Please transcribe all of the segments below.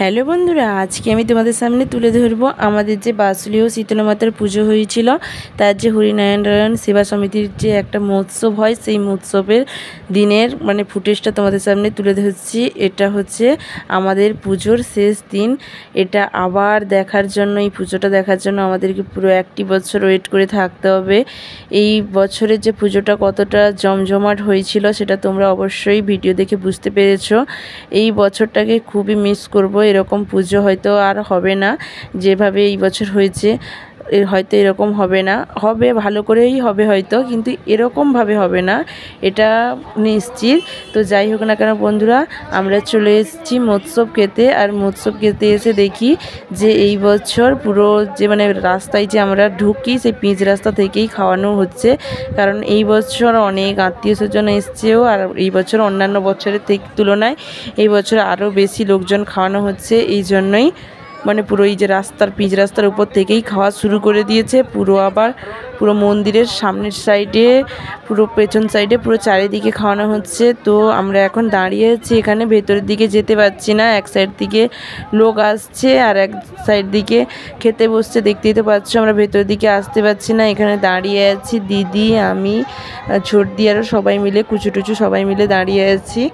Hello বন্ধুরা, আজকে আমি তোমাদের সামনে তুলে ধরবো আমাদের যে বাসুলীয় শীতলা মাতার পুজো হয়েছিল, তার যে হরিনারায়ণ সেবা সমিতির যে একটা মহোৎসব হয়, সেই মহোৎসবের দিনের ফুটেজটা তোমাদের সামনে তুলে ধরছি। এটা হচ্ছে আমাদের পুজোর শেষ দিন। এটা আবার দেখার জন্য, এই পুজোটা দেখার জন্য আমাদেরকে পুরো একটি বছর ওয়েট করে থাকতে হবে। এই বছরের যে পুজোটা কতটা জমজমাট হয়েছিল সেটা তোমরা অবশ্যই ভিডিও দেখে বুঝতে পেরেছো। এই বছরটাকে খুবই মিস করব। এরকম পুজো হয়তো আর হবে না, যেভাবে এই বছর হয়েছে হয়তো এরকম হবে না। হবে, ভালো করেই হবে হয়তো, কিন্তু এরকমভাবে হবে না, এটা নিশ্চিত। তো যাই হোক না কেন বন্ধুরা, আমরা চলে এসেছি মৎস্য খেতে। আর মৎস্য খেতে এসে দেখি যে এই বছর পুরো যে রাস্তায় যে আমরা ঢুকি, সেই পিচ রাস্তা থেকেই খাওয়ানো হচ্ছে। কারণ এই বছর অনেক আত্মীয় স্বজন এসছেও, আর এই বছর অন্যান্য বছরের তুলনায় এই বছর আরও বেশি লোকজন খাওয়ানো হচ্ছে। এই জন্যই পুরো এই যে রাস্তার পিচ রাস্তার উপর থেকেই খাওয়া শুরু করে দিয়েছে। পুরো মন্দিরের সামনের সাইডে, পুরো পেছন সাইডে, পুরো চারিদিকে খাওয়ানো হচ্ছে। তো আমরা এখন দাঁড়িয়ে আছি এখানে, ভেতরের দিকে যেতে পারছি না। এক সাইড থেকে লোক আসছে আর এক সাইড দিকে খেতে বসছে, দেখতেই তো পাচ্ছ। আমরা ভেতরের দিকে আসতে পারছি না, এখানে দাঁড়িয়ে আছি দিদি, আমি, ছোটদি, আরও সবাই মিলে, কুচু সবাই মিলে দাঁড়িয়ে আছি।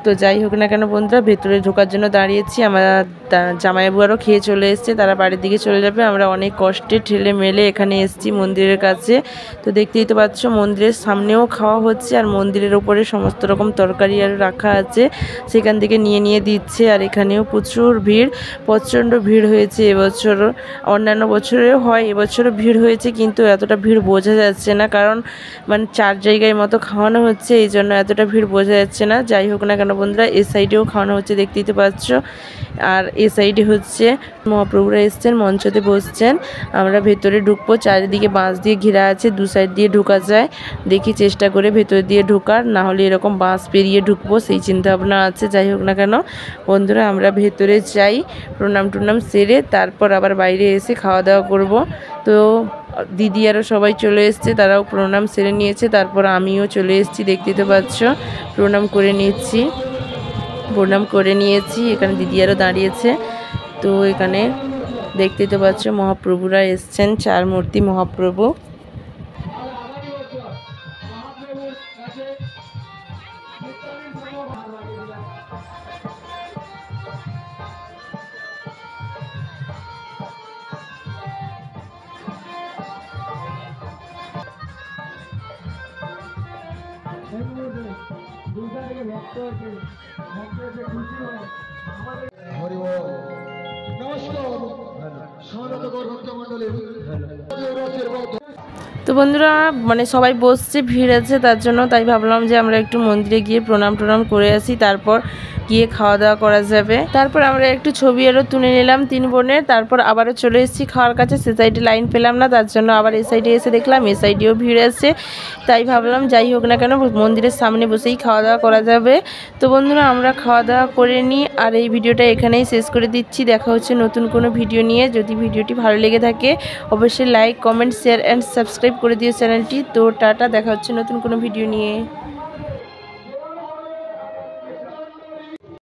তো যাই হোক না কেন বন্ধুরা, ভেতরে ঢোকার জন্য দাঁড়িয়েছি। আমার জামাইবাবু আরও খেয়ে চলে এসছে, তারা বাড়ির দিকে চলে যাবে। আমরা অনেক কষ্টে ঠেলে মেলে এখানে এসেছি মন্দিরের কাছে। তো দেখতেই তো পাচ্ছ, মন্দিরের সামনেও খাওয়া হচ্ছে, আর মন্দিরের ওপরে সমস্ত রকম তরকারি আর রাখা আছে, সেখান থেকে নিয়ে দিচ্ছে। আর এখানেও প্রচুর ভিড়, প্রচণ্ড ভিড় হয়েছে এবছর। অন্যান্য বছরেও হয়, এবছরও ভিড় হয়েছে, কিন্তু এতটা ভিড় বোঝা যাচ্ছে না, কারণ 4 জায়গায় মতো খাওয়ানো হচ্ছে, এই জন্য এতটা ভিড় বোঝা যাচ্ছে না। যাই হোক না কেন বন্ধুরা, এ সাইডেও খাওয়ানো হচ্ছে, দেখতেই তো পাচ্ছ। আর এ সাইডে হচ্ছে মহাপ্রভুরা এসছেন, মঞ্চতে বসছেন। আমরা ভেতরে ঢুকবো, চারিদিকে বাঁশ দিয়ে ঘেরা আছে, দু সাইড দিয়ে ঢোকা যায়। দেখি চেষ্টা করে ভেতর দিয়ে ঢোকার, না হলে এরকম বাঁশ পেরিয়ে ঢুকবো, সেই চিন্তা ভাবনা আছে। যাই হোক না কেন বন্ধুরা, আমরা ভেতরে যাই, প্রণাম টুনাম সেরে তারপর আবার বাইরে এসে খাওয়া দাওয়া করব। তো দিদি আরও সবাই চলে এসছে, তারাও প্রণাম সেরে নিয়েছে, তারপর আমিও চলে এসেছি, দেখতেই তো পাচ্ছ। প্রণাম করে নিয়েছি, এখানে দিদি আরও দাঁড়িয়েছে। তো এখানে দেখতেই তো পাচ্ছ, মহাপ্রভুরা এসছেন, 4 মূর্তি মহাপ্রভু। তো বন্ধুরা, সবাই বসছে, ভিড় আছে, তার জন্য তাই ভাবলাম যে আমরা একটু মন্দিরে গিয়ে প্রণাম করে আসি, তারপর গিয়ে খাওয়া দাওয়া করা যাবে। তারপর আমরা একটু ছবি আরও তুলে নিলাম 3 বোনের। তারপর আবারও চলে এসেছি খাওয়ার কাছে। সে সাইডে লাইন পেলাম না, তার জন্য আবার এই সাইডে এসে দেখলাম এই সাইডেও ভিড় আছে। তাই ভাবলাম যাই হোক না কেন মন্দিরের সামনে বসেই খাওয়া দাওয়া করা যাবে। তো বন্ধুরা, আমরা খাওয়া দাওয়া করে নিই, আর এই ভিডিওটা এখানেই শেষ করে দিচ্ছি। দেখা হচ্ছে নতুন কোনো ভিডিও নিয়ে। যদি ভিডিওটি ভালো লেগে থাকে অবশ্যই like, comment, share and subscribe করে দিও চ্যানেলটি। তো টাটা, দেখা হচ্ছে নতুন কোনো ভিডিও নিয়ে।